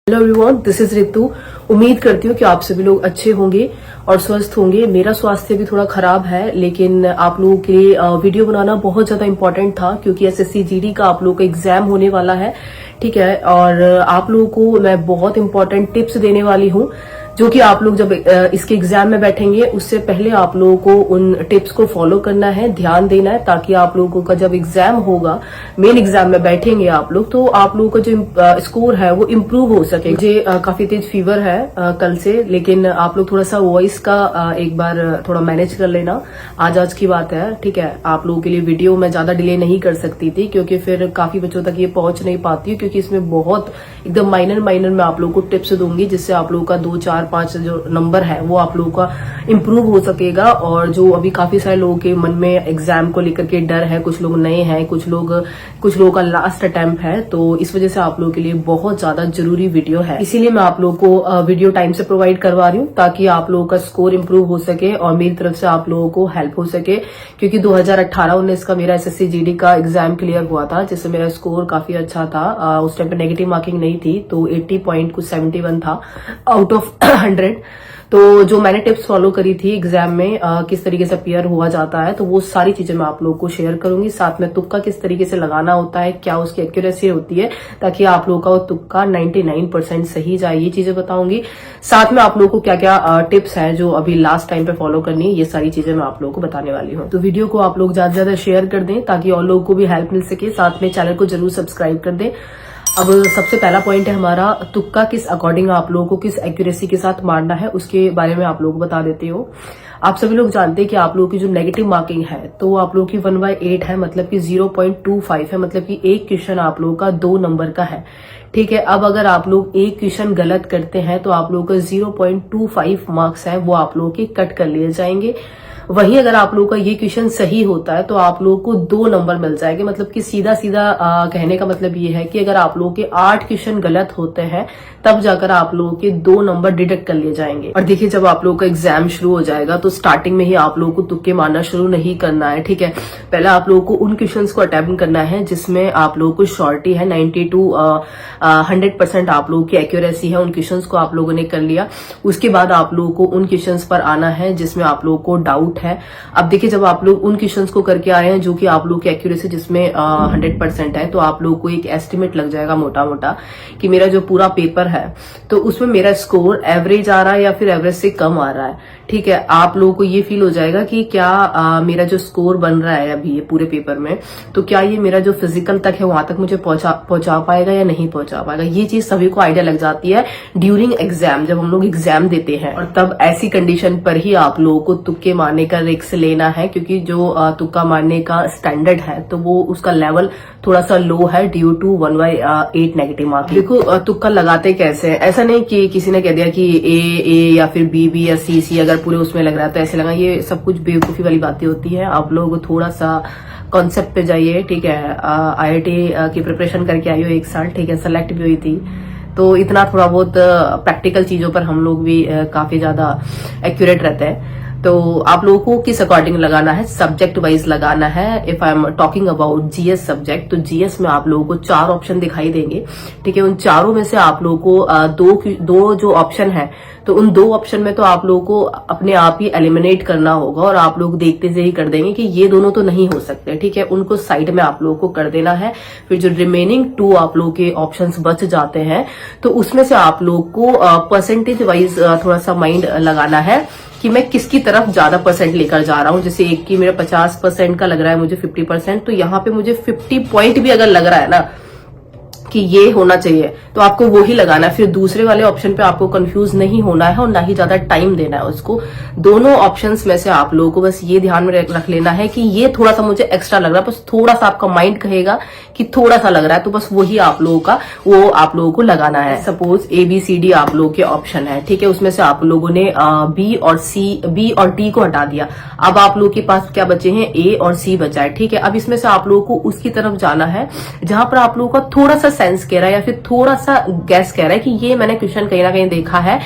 Hello everyone, this is Ritu. उम्मीद करती हूँ कि आप सभी लोग अच्छे होंगे और स्वस्थ होंगे। मेरा स्वास्थ्य भी थोड़ा खराब है, लेकिन आप लोगों के लिए वीडियो बनाना बहुत ज्यादा इंपॉर्टेंट था क्योंकि एसएससी जीडी का आप लोगों का एग्जाम होने वाला है, ठीक है। और आप लोगों को मैं बहुत इंपॉर्टेंट टिप्स देने वाली हूँ जो कि आप लोग जब इसके एग्जाम में बैठेंगे उससे पहले आप लोगों को उन टिप्स को फॉलो करना है, ध्यान देना है, ताकि आप लोगों का जब एग्जाम होगा, मेन एग्जाम में बैठेंगे आप लोग, तो आप लोगों का जो स्कोर है वो इम्प्रूव हो सके। मुझे काफी तेज फीवर है कल से, लेकिन आप लोग थोड़ा सा वॉइस का एक बार थोड़ा मैनेज कर लेना। आज की बात है, ठीक है। आप लोगों के लिए वीडियो मैं ज्यादा डिले नहीं कर सकती थी क्योंकि फिर काफी बच्चों तक ये पहुंच नहीं पाती, क्योंकि इसमें बहुत एकदम माइनर मैं आप लोगों को टिप्स दूंगी जिससे आप लोगों का 2, 4, 5 जो नंबर है वो आप लोगों का इम्प्रूव हो सकेगा। और जो अभी काफी सारे लोगों के मन में एग्जाम को लेकर के डर है, कुछ लोग नए हैं, कुछ लोगों का लास्ट अटेम्प्ट है, तो इस वजह से आप लोगों के लिए बहुत ज्यादा जरूरी वीडियो है। इसीलिए मैं आप लोगों को वीडियो टाइम से प्रोवाइड करवा रही हूँ ताकि आप लोगों का स्कोर इम्प्रूव हो सके और मेरी तरफ से आप लोगों को हेल्प हो सके। क्योंकि 2018-19 का मेरा एसएससी जीडी का एग्जाम क्लियर हुआ था, जिससे मेरा स्कोर काफी अच्छा था। उस टाइम पे नेगेटिव मार्किंग नहीं थी, तो 80.71 था आउट ऑफ 100। तो जो मैंने टिप्स फॉलो करी थी एग्जाम में किस तरीके से अपीयर हुआ जाता है, तो वो सारी चीजें मैं आप लोगों को शेयर करूंगी। साथ में तुक्का किस तरीके से लगाना होता है, क्या उसकी एक्यूरेसी होती है, ताकि आप लोगों का वो तुक्का 99% सही जाए, ये चीजें बताऊंगी। साथ में आप लोगों को क्या क्या टिप्स है जो अभी लास्ट टाइम पे फॉलो करनी है, ये सारी चीजें मैं आप लोगों को बताने वाली हूँ। तो वीडियो को आप लोग ज्यादा से ज्यादा शेयर कर दें ताकि और लोगों को भी हेल्प मिल सके। साथ में चैनल को जरूर सब्सक्राइब कर दें। अब सबसे पहला पॉइंट है हमारा, तुक्का किस अकॉर्डिंग आप लोगों को किस एक्यूरेसी के साथ मारना है, उसके बारे में आप लोगों को बता देती हूँ। आप सभी लोग जानते हैं कि आप लोगों की जो नेगेटिव मार्किंग है तो आप लोगों की 1/8 है, मतलब कि 0.25 है, मतलब कि एक क्वेश्चन आप लोगों का 2 नंबर का है, ठीक है। अब अगर आप लोग एक क्वेश्चन गलत करते हैं तो आप लोगों का 0.25 मार्क्स है वो आप लोगों के कट कर लिए जाएंगे। वहीं अगर आप लोगों का ये क्वेश्चन सही होता है तो आप लोगों को 2 नंबर मिल जाएंगे। मतलब कि सीधा कहने का मतलब ये है कि अगर आप लोगों के 8 क्वेश्चन गलत होते हैं तब जाकर आप लोगों के 2 नंबर डिडक्ट कर लिए जाएंगे। और देखिए, जब आप लोगों का एग्जाम शुरू हो जाएगा तो स्टार्टिंग में ही आप लोगों को तुक्के मारना शुरू नहीं करना है, ठीक है। पहले आप लोगों को उन क्वेश्चन को अटेम्प्ट करना है जिसमें आप लोगों को श्योरिटी है, 90 to 100% आप लोगों की एक्यूरेसी है। उन क्वेश्चन को आप लोगों ने कर लिया, उसके बाद आप लोगों को उन क्वेश्चन पर आना है जिसमें आप लोगों को डाउट है। अब देखिए, जब आप लोग उन क्वेश्चंस को करके आए हैं जो कि आप लोग की एक्यूरेसी जिसमें 100% है, तो आप लोग को एक एस्टिमेट लग जाएगा मोटा मोटा कि मेरा जो पूरा पेपर है तो उसमें मेरा स्कोर एवरेज आ रहा है या फिर एवरेज से कम आ रहा है, ठीक है। आप लोगों को ये फील हो जाएगा कि क्या मेरा जो स्कोर बन रहा है अभी ये पूरे पेपर में, तो क्या ये मेरा जो फिजिकल तक है वहां तक मुझे पहुंचा पाएगा या नहीं पहुंचा पाएगा। ये चीज सभी को आइडिया लग जाती है ड्यूरिंग एग्जाम, जब हम लोग एग्जाम देते हैं। और तब ऐसी कंडीशन पर ही आप लोगों को तुक्के मारने का रिस्क लेना है, क्योंकि जो तुक्का मारने का स्टैंडर्ड है तो वो उसका लेवल थोड़ा सा लो है ड्यू टू 1/8 नेगेटिव मार्क। देखो, तुक्का लगाते कैसे है, ऐसा नहीं कि किसी ने कह दिया कि ए या फिर बी या सी अगर पूरे उसमें लग रहा है तो ऐसे लगा, ये सब कुछ बेवकूफी वाली बातें होती है। आप लोग थोड़ा सा कॉन्सेप्ट पे जाइए, ठीक है। IIT की प्रिपरेशन करके आई हो 1 साल, ठीक है, सेलेक्ट भी हुई थी, तो इतना थोड़ा बहुत प्रैक्टिकल चीजों पर हम लोग भी काफी ज्यादा एक्यूरेट रहते हैं। तो आप लोगों को किस अकॉर्डिंग लगाना है, सब्जेक्ट वाइज लगाना है। If I am talking about GS subject, तो जीएस में आप लोगों को 4 ऑप्शन दिखाई देंगे, ठीक है। उन चारों में से आप लोगों को दो जो ऑप्शन है, तो उन 2 ऑप्शन में तो आप लोगों को अपने आप ही एलिमिनेट करना होगा और आप लोग देखते से ही कर देंगे कि ये दोनों तो नहीं हो सकते, ठीक है। उनको साइड में आप लोगों को कर देना है। फिर जो रिमेनिंग 2 आप लोगों के ऑप्शंस बच जाते हैं, तो उसमें से आप लोग को परसेंटेज वाइज थोड़ा सा माइंड लगाना है कि मैं किसकी तरफ ज्यादा परसेंट लेकर जा रहा हूं। जैसे एक की मेरा 50% का लग रहा है मुझे 50%, तो यहाँ पे मुझे 50 पॉइंट भी अगर लग रहा है ना कि ये होना चाहिए तो आपको वो ही लगाना है। फिर दूसरे वाले ऑप्शन पे आपको कंफ्यूज नहीं होना है और ना ही ज्यादा टाइम देना है उसको। दोनों ऑप्शंस में से आप लोगों को बस ये ध्यान में रख लेना है कि ये थोड़ा सा मुझे एक्स्ट्रा लग रहा है, बस थोड़ा सा आपका माइंड कहेगा कि थोड़ा सा लग रहा है, तो बस वही आप लोगों को लगाना है। सपोज ABCD आप लोगों के ऑप्शन है, ठीक है, उसमें से आप लोगों ने बी और डी को हटा दिया। अब आप लोगों के पास क्या बचे हैं, A और C बचा है, ठीक है। अब इसमें से आप लोगों को उसकी तरफ जाना है जहां पर आप लोगों का थोड़ा सा सेंस कह रहा है या फिर थोड़ा सा गैस कह रहा है कि ये मैंने क्वेश्चन कहीं ना कहीं देखा है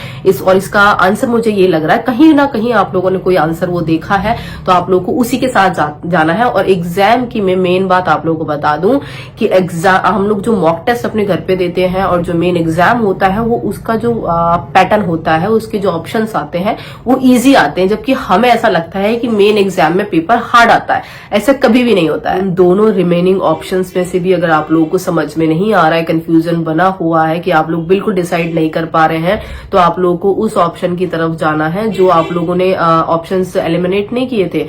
और इसका आंसर मुझे ये लग रहा है, कहीं ना कहीं आप लोगों ने कोई आंसर वो देखा है, तो आप लोगों को उसी के साथ जाना है। और एग्जाम की मैं मेन बात आप लोगों को बता दूं कि एग्जाम हम लोग जो मॉक टेस्ट अपने घर पे देते हैं और जो मेन एग्जाम होता है वो उसका जो पैटर्न होता है, उसके जो ऑप्शंस आते हैं वो इजी आते हैं, जबकि हमें ऐसा लगता है कि मेन एग्जाम में पेपर हार्ड आता है। ऐसा कभी भी नहीं होता है। दोनों रिमेनिंग ऑप्शंस में से भी अगर आप लोगों को समझ में नहीं आ रहा है, कंफ्यूजन बना हुआ है कि आप लोग बिल्कुल डिसाइड नहीं कर पा रहे हैं, तो आप लोगों को उस ऑप्शन की तरफ जाना है जो आप लोगों ने ऑप्शंस एलिमिनेट नहीं किए थे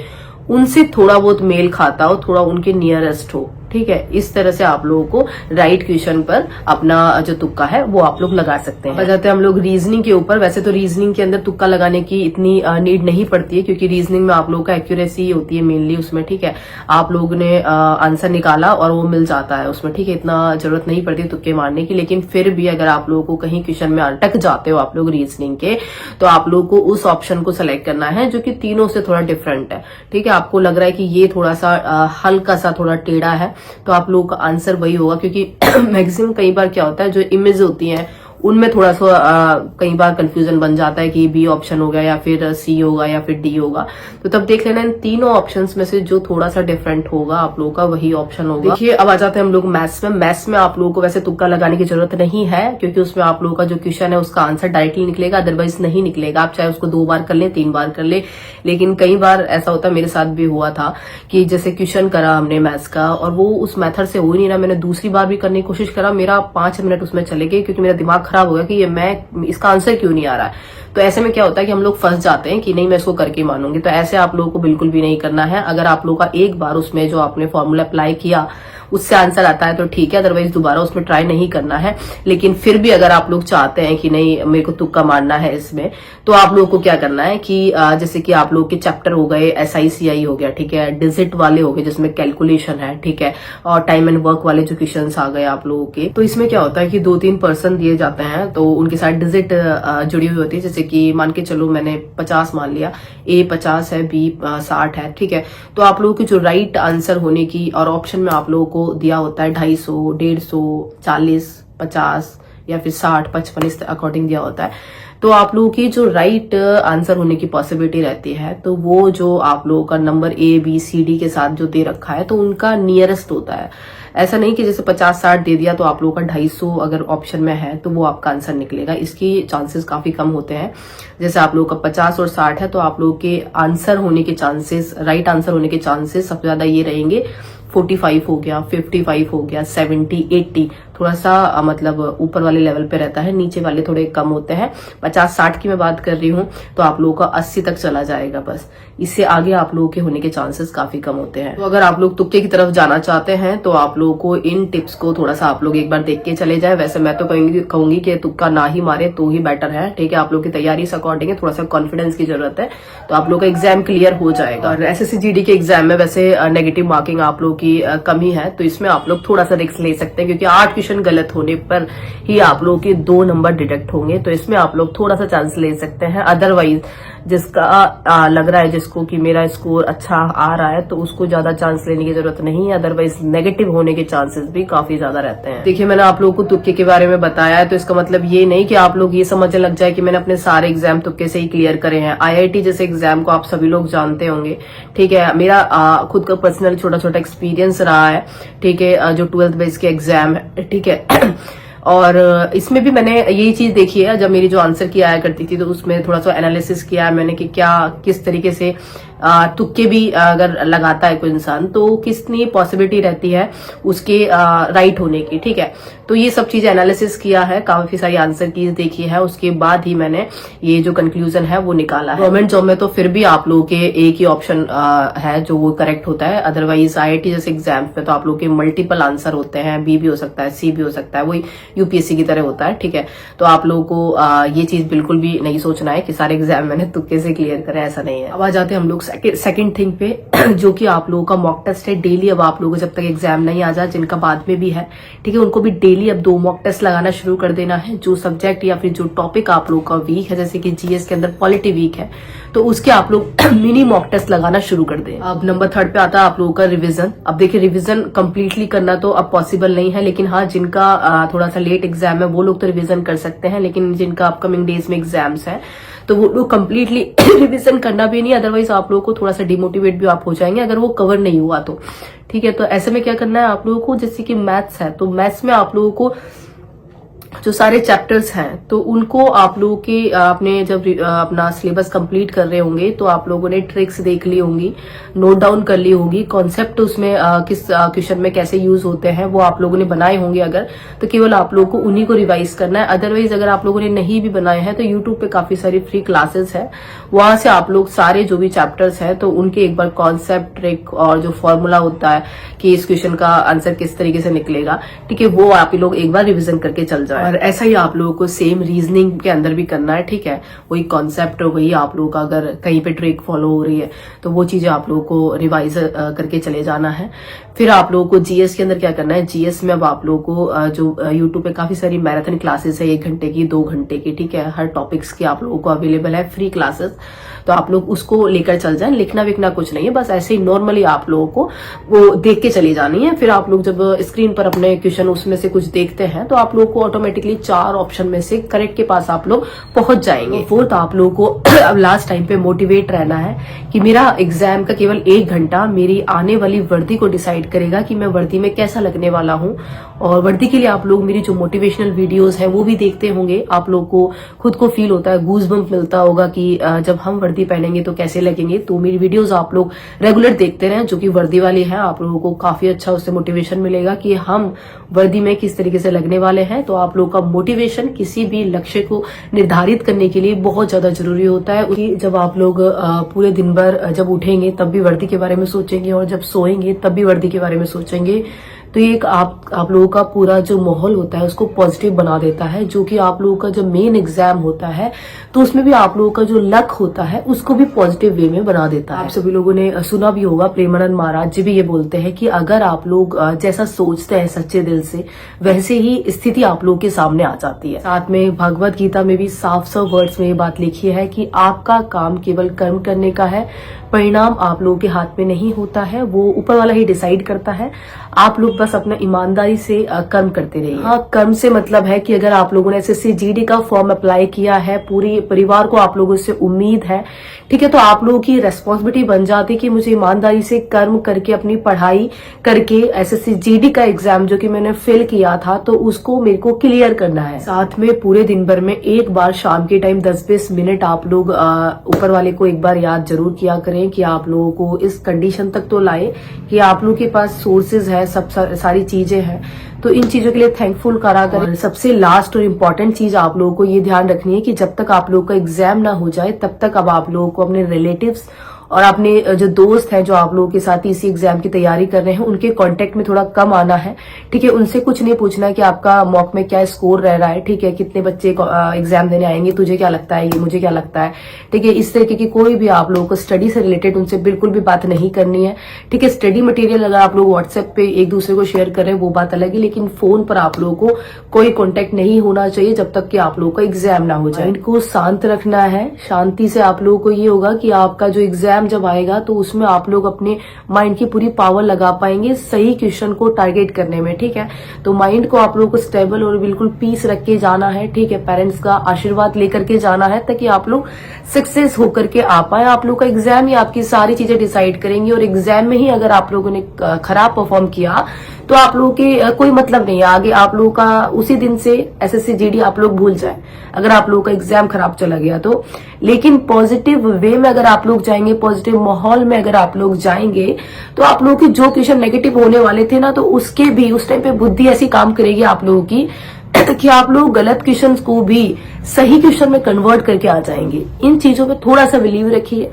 उनसे थोड़ा बहुत मेल खाता हो, थोड़ा उनके नियरेस्ट हो। ठीक है, इस तरह से आप लोगों को राइट क्वेश्चन पर अपना जो तुक्का है वो आप लोग लगा सकते हैं। जाते हैं हम लोग रीजनिंग के ऊपर। वैसे तो रीजनिंग के अंदर तुक्का लगाने की इतनी नीड नहीं पड़ती है, क्योंकि रीजनिंग में आप लोगों का एक्यूरेसी होती है मेनली उसमें। ठीक है, आप लोग ने आंसर निकाला और वो मिल जाता है उसमें। ठीक है, इतना जरूरत नहीं पड़ती तुक्के मारने की। लेकिन फिर भी अगर आप लोगों को कहीं क्वेश्चन में अटक जाते हो आप लोग रीजनिंग के, तो आप लोग को उस ऑप्शन को सिलेक्ट करना है जो कि तीनों से थोड़ा डिफरेंट है। ठीक है, आपको लग रहा है कि ये थोड़ा सा हल्का सा थोड़ा टेढ़ा है, तो आप लोगों का आंसर वही होगा। क्योंकि मैक्सिमम कई बार क्या होता है, जो इमेज होती हैं उनमें थोड़ा सा कई बार कंफ्यूजन बन जाता है कि बी ऑप्शन होगा या फिर सी होगा या फिर डी होगा। तो तब देख लेना इन तीनों ऑप्शंस में से जो थोड़ा सा डिफरेंट होगा आप लोगों का वही ऑप्शन होगा। देखिए, अब आ जाते हैं हम लोग मैथ्स में। मैथ्स में आप लोगों को वैसे तुक्का लगाने की जरूरत नहीं है, क्योंकि उसमें आप लोगों का जो क्वेश्चन है उसका आंसर डायरेक्टली निकलेगा, अदरवाइज नहीं निकलेगा। आप चाहे उसको 2 बार कर ले, 3 बार कर ले। लेकिन कई बार ऐसा होता है, मेरे साथ भी हुआ था कि जैसे क्वेश्चन करा हमने मैथ्स का और वो उस मेथड से हो ही नहीं रहा। मैंने दूसरी बार भी करने की कोशिश करा, मेरा 5 मिनट उसमें चले गए, क्योंकि मेरा दिमाग खराब हो गया कि ये मैं इसका आंसर क्यों नहीं आ रहा है। तो ऐसे में क्या होता है कि हम लोग फंस जाते हैं कि नहीं मैं इसको करके मानूंगी। तो ऐसे आप लोगों को बिल्कुल भी नहीं करना है। अगर आप लोगों का एक बार उसमें जो आपने फॉर्मूला अप्लाई किया उससे आंसर आता है तो ठीक है, अदरवाइज दोबारा उसमें ट्राई नहीं करना है। लेकिन फिर भी अगर आप लोग चाहते हैं कि नहीं मेरे को तुक्का मारना है इसमें, तो आप लोगों को क्या करना है कि जैसे कि आप लोग के चैप्टर हो गए SICI हो गया, ठीक है, डिजिट वाले हो गए जिसमें कैलकुलेशन है, ठीक है, और टाइम एंड वर्क वाले जो क्वेश्चन आ गए आप लोगों के। तो इसमें क्या होता है कि 2-3 पर्सन दिए जाते हैं, तो उनके साथ डिजिट जुड़ी हुई होती है। जैसे कि मान के चलो मैंने 50 मान लिया, A 50 है, B 60 है, ठीक है। तो आप लोगों की जो राइट आंसर होने की, और ऑप्शन में आप लोगों को दिया होता है 250, 150, 40, 50 या फिर 60, 55 इस अकॉर्डिंग दिया होता है। तो आप लोगों की जो राइट आंसर होने की पॉसिबिलिटी रहती है, तो वो जो आप लोगों का number A B C D के साथ जो दे रखा है तो उनका नियरेस्ट होता है। ऐसा नहीं कि जैसे 50-60 दे दिया तो आप लोगों का 250 अगर ऑप्शन में है तो वो आपका आंसर निकलेगा। इसकी चांसेस काफी कम होते हैं। जैसे आप लोगों का 50 और 60 है तो आप लोगों के आंसर होने के चांसेस, राइट आंसर होने के चांसेस सबसे ज्यादा ये रहेंगे 45 हो गया, 55 हो गया, 70, 80, थोड़ा सा मतलब ऊपर वाले लेवल पे रहता है, नीचे वाले थोड़े कम होते हैं। 50-60 की मैं बात कर रही हूँ तो आप लोगों का 80 तक चला जाएगा बस। इससे आगे आप लोगों के होने के चांसेस काफी कम होते हैं। तो अगर आप लोग तुक्के की तरफ जाना चाहते हैं तो आप लोगों को इन टिप्स को थोड़ा सा आप लोग एक बार देख के चले जाए। वैसे मैं तो कहूंगी कि तुक्का ना ही मारे तो ही बेटर है, ठीक है। आप लोग की तैयारी से अकॉर्डिंग है, थोड़ा सा कॉन्फिडेंस की जरूरत है, तो आप लोग का एग्जाम क्लियर हो जाएगा। और SSC GD के एग्जाम में वैसे नेगेटिव मार्किंग आप लोग की कमी है, तो इसमें आप लोग थोड़ा सा रिस्क ले सकते हैं, क्योंकि 8 क्वेश्चन गलत होने पर ही आप लोगों के 2 नंबर डिडक्ट होंगे। तो इसमें आप लोग थोड़ा सा चांस ले सकते हैं। अदरवाइज जिसका लग रहा है जिसको कि मेरा स्कोर अच्छा आ रहा है तो उसको ज्यादा चांस लेने की जरूरत नहीं है। अदरवाइज नेगेटिव होने के चांसेस भी काफी ज्यादा रहते हैं। देखिए, मैंने आप लोगों को तुक्के के बारे में बताया है, तो इसका मतलब ये नहीं कि आप लोग ये समझने लग जाए कि मैंने अपने सारे एग्जाम तुक्के से ही क्लियर करे हैं। IIT जैसे एग्जाम को आप सभी लोग जानते होंगे, ठीक है। मेरा खुद का पर्सनल छोटा छोटा एक्सपीरियंस रहा है, ठीक है, जो 12th बेस के एग्जाम है, ठीक है। और इसमें भी मैंने यही चीज देखी है, जब मेरी जो आंसर की आया करती थी तो उसमें थोड़ा सा एनालिसिस किया है मैंने कि क्या किस तरीके से तुक्के भी अगर लगाता है कोई इंसान तो कितनी पॉसिबिलिटी रहती है उसके राइट होने की, ठीक है। तो ये सब चीजें एनालिसिस किया है, काफी सारी आंसर कीज देखी है, उसके बाद ही मैंने ये जो कंक्लूजन है वो निकाला है। गवर्नमेंट जॉब में तो फिर भी आप लोगों के एक ही ऑप्शन है जो वो करेक्ट होता है। अदरवाइज IIT जैसे एग्जाम में तो आप लोग के मल्टीपल आंसर होते हैं, B भी हो सकता है, C भी हो सकता है, वही UPSC की तरह होता है, ठीक है। तो आप लोगों को ये चीज बिल्कुल भी नहीं सोचना है कि सारे एग्जाम मैंने तुक्के से क्लियर करे, ऐसा नहीं है। अब आ जाते हैं हम लोग सेकंड थिंग पे जो कि आप लोगों का मॉक टेस्ट है डेली। अब आप लोगों को जब तक एग्जाम नहीं आ जाए, जिनका बाद में भी है, ठीक है, उनको भी डेली अब 2 मॉक टेस्ट लगाना शुरू कर देना है। जो सब्जेक्ट या फिर जो टॉपिक आप लोगों का वीक है, जैसे कि जीएस के अंदर पॉलिटी वीक है, तो उसके आप लोग मिनी मॉक टेस्ट लगाना शुरू कर दें। अब नंबर 3 पे आता है आप लोगों का रिवीजन। अब देखिए, रिवीजन कंप्लीटली करना तो अब पॉसिबल नहीं है, लेकिन हाँ, जिनका थोड़ा सा लेट एग्जाम है वो लोग तो रिवीजन कर सकते हैं, लेकिन जिनका अपकमिंग डेज में एग्जाम्स है तो वो लोग कंप्लीटली रिवीजन करना भी नहीं, अदरवाइज आप लोगों को थोड़ा सा डिमोटिवेट भी आप हो जाएंगे अगर वो कवर नहीं हुआ तो, ठीक है। तो ऐसे में क्या करना है आप लोगों को, जैसे कि मैथ्स है तो मैथ्स में आप लोगों को जो सारे चैप्टर्स हैं तो उनको आप लोगों के आपने जब अपना सिलेबस कंप्लीट कर रहे होंगे तो आप लोगों ने ट्रिक्स देख ली होंगी, नोट डाउन कर ली होगी, कॉन्सेप्ट उसमें किस क्वेश्चन में कैसे यूज होते हैं वो आप लोगों ने बनाए होंगे अगर, तो केवल आप लोगों को उन्हीं को रिवाइज करना है। अदरवाइज अगर आप लोगों ने नहीं भी बनाए हैं तो यूट्यूब पे काफी सारी फ्री क्लासेस है, वहां से आप लोग सारे जो भी चैप्टर्स है तो उनके एक बार कॉन्सेप्ट, ट्रिक और जो फॉर्मूला होता है कि इस क्वेश्चन का आंसर किस तरीके से निकलेगा, ठीक है, वो आप लोग एक बार रिविजन करके चल जाए। और ऐसा ही आप लोगों को सेम रीजनिंग के अंदर भी करना है, ठीक है, वही कॉन्सेप्ट, वही आप लोगों का अगर कहीं पे ट्रिक फॉलो हो रही है तो वो चीजें आप लोगों को रिवाइज करके चले जाना है। फिर आप लोगों को जीएस के अंदर क्या करना है, जीएस में अब आप लोगों को जो यूट्यूब पे काफी सारी मैराथन क्लासेस है, 1 घंटे की, 2 घंटे की, ठीक है, हर टॉपिक्स की आप लोगों को अवेलेबल है फ्री क्लासेस, तो आप लोग उसको लेकर चल जाएं। लिखना विखना कुछ नहीं है, बस ऐसे ही नॉर्मली आप लोगों को वो देख के चली जानी है। फिर आप लोग जब स्क्रीन पर अपने क्वेश्चन उसमें से कुछ देखते हैं तो आप लोग को ऑटोमेटिकली 4 ऑप्शन में से करेक्ट के पास आप लोग पहुंच जाएंगे। 4th, आप लोगों को अब लास्ट टाइम पे मोटिवेट रहना है कि मेरा एग्जाम का केवल 1 घंटा मेरी आने वाली वर्दी को डिसाइड करेगा कि मैं वर्दी में कैसा लगने वाला हूँ। और वर्दी के लिए आप लोग मेरी जो मोटिवेशनल वीडियोस हैं वो भी देखते होंगे, आप लोग को खुद को फील होता है, गूज़बम्प मिलता होगा कि जब हम वर्दी पहनेंगे तो कैसे लगेंगे। तो मेरी वीडियोस आप लोग रेगुलर देखते रहें जो कि वर्दी वाली है, आप लोगों को काफी अच्छा उससे मोटिवेशन मिलेगा कि हम वर्दी में किस तरीके से लगने वाले हैं। तो आप लोगों का मोटिवेशन किसी भी लक्ष्य को निर्धारित करने के लिए बहुत ज्यादा जरूरी होता है। जब आप लोग पूरे दिन भर जब उठेंगे तब भी वर्दी के बारे में सोचेंगे और जब सोएंगे तब भी वर्दी के बारे में सोचेंगे, तो ये एक आप लोगों का पूरा जो माहौल होता है उसको पॉजिटिव बना देता है, जो कि आप लोगों का जब मेन एग्जाम होता है तो उसमें भी आप लोगों का जो लक होता है उसको भी पॉजिटिव वे में बना देता है। आप सभी लोगों ने सुना भी होगा, प्रेमानंद महाराज जी भी ये बोलते हैं कि अगर आप लोग जैसा सोचते हैं सच्चे दिल से, वैसे ही स्थिति आप लोगों के सामने आ जाती है। साथ में भगवत गीता में भी साफ साफ वर्ड्स में ये बात लिखी है कि आपका काम केवल कर्म करने का है, परिणाम आप लोगों के हाथ में नहीं होता है, वो ऊपर वाला ही डिसाइड करता है। आप लोग बस अपना ईमानदारी से कर्म करते रहिए। हाँ, कर्म से मतलब है कि अगर आप लोगों ने एसएससी जीडी का फॉर्म अप्लाई किया है, पूरी परिवार को आप लोगों से उम्मीद है, ठीक है, तो आप लोगों की रेस्पॉन्सिबिलिटी बन जाती है कि मुझे ईमानदारी से कर्म करके अपनी पढ़ाई करके एसएससी जीडी का एग्जाम जो कि मैंने फेल किया था तो उसको मेरे को क्लियर करना है। साथ में पूरे दिन भर में एक बार शाम के टाइम 10-20 मिनट आप लोग ऊपर वाले को एक बार याद जरूर किया करें कि आप लोगों को इस कंडीशन तक तो लाए कि आप लोगों के पास सोर्सेज है, सब सारी चीजें हैं, तो इन चीजों के लिए थैंकफुल करा करें। और सबसे लास्ट और इम्पोर्टेंट चीज आप लोगों को ये ध्यान रखनी है कि जब तक आप लोगों का एग्जाम ना हो जाए तब तक अब आप लोगों को अपने रिलेटिव्स और अपने जो दोस्त हैं जो आप लोगों के साथ इसी एग्जाम की तैयारी कर रहे हैं उनके कांटेक्ट में थोड़ा कम आना है, ठीक है। उनसे कुछ नहीं पूछना है कि आपका मॉक में क्या स्कोर रह रहा है, ठीक है, कितने बच्चे एग्जाम देने आएंगे, तुझे क्या लगता है, ये मुझे क्या लगता है, ठीक है। इस तरीके की कोई भी आप लोगों को स्टडी से रिलेटेड उनसे बिल्कुल भी बात नहीं करनी है, ठीक है। स्टडी मटेरियल अगर आप लोग व्हाट्सएप पे एक दूसरे को शेयर कर रहे हैं वो बात अलग है, लेकिन फोन पर आप लोगों को कोई कॉन्टेक्ट नहीं होना चाहिए जब तक कि आप लोगों का एग्जाम ना हो जाए। इनको शांत रखना है, शांति से आप लोगों को ये होगा कि आपका जो एग्जाम जब आएगा तो उसमें आप लोग अपने माइंड की पूरी पावर लगा पाएंगे सही क्वेश्चन को टारगेट करने में, ठीक है। तो माइंड को आप लोगों को स्टेबल और बिल्कुल पीस रख के जाना है, ठीक है। पेरेंट्स का आशीर्वाद लेकर के जाना है ताकि आप लोग सक्सेस होकर के आ पाए। आप लोग का एग्जाम ही आपकी सारी चीजें डिसाइड करेंगे और एग्जाम में ही अगर आप लोगों ने खराब परफॉर्म किया तो आप लोगों के कोई मतलब नहीं है आगे, आप लोगों का उसी दिन से एसएससी जीडी आप लोग भूल जाए अगर आप लोगों का एग्जाम खराब चला गया तो। लेकिन पॉजिटिव वे में अगर आप लोग जाएंगे, पॉजिटिव माहौल में अगर आप लोग जाएंगे तो आप लोगों के जो क्वेश्चन नेगेटिव होने वाले थे ना तो उसके भी उस टाइम पे बुद्धि ऐसी काम करेगी आप लोगों की कि आप लोग गलत क्वेश्चंस को भी सही क्वेश्चन में कन्वर्ट करके आ जाएंगे। इन चीजों पे थोड़ा सा बिलीव रखिए,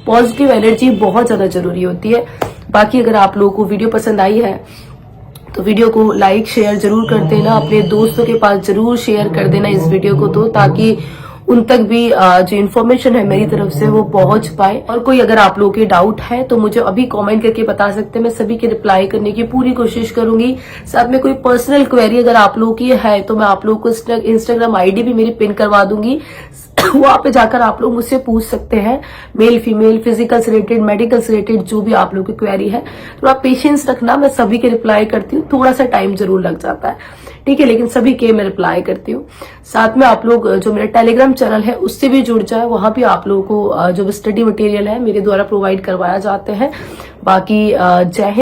पॉजिटिव एनर्जी बहुत ज्यादा जरूरी होती है। बाकी अगर आप लोगों को वीडियो पसंद आई है तो वीडियो को लाइक शेयर जरूर कर देना, अपने दोस्तों के पास जरूर शेयर कर देना इस वीडियो को, तो ताकि उन तक भी जो इन्फॉर्मेशन है मेरी तरफ से वो पहुंच पाए। और कोई अगर आप लोगों के डाउट है तो मुझे अभी कमेंट करके बता सकते हैं, मैं सभी के रिप्लाई करने की पूरी कोशिश करूंगी। साथ में कोई पर्सनल क्वेरी अगर आप लोगों की है तो मैं आप लोगों को इंस्टाग्राम आईडी भी मेरी पिन करवा दूंगी, वहां पे जाकर आप लोग मुझसे पूछ सकते हैं। मेल फीमेल, फिजिकल से रिलेटेड, मेडिकल से रिलेटेड जो भी आप लोगों की क्वेरी है, थोड़ा पेशेंस रखना, मैं सभी के रिप्लाई करती हूँ। थोड़ा सा टाइम जरूर लग जाता है, ठीक है, लेकिन सभी के मैं रिप्लाई करती हूँ। साथ में आप लोग जो मेरा टेलीग्राम चैनल है उससे भी जुड़ जाए, वहां भी आप लोगों को जो स्टडी मटेरियल है मेरे द्वारा प्रोवाइड करवाया जाते हैं। बाकी जय हिंद।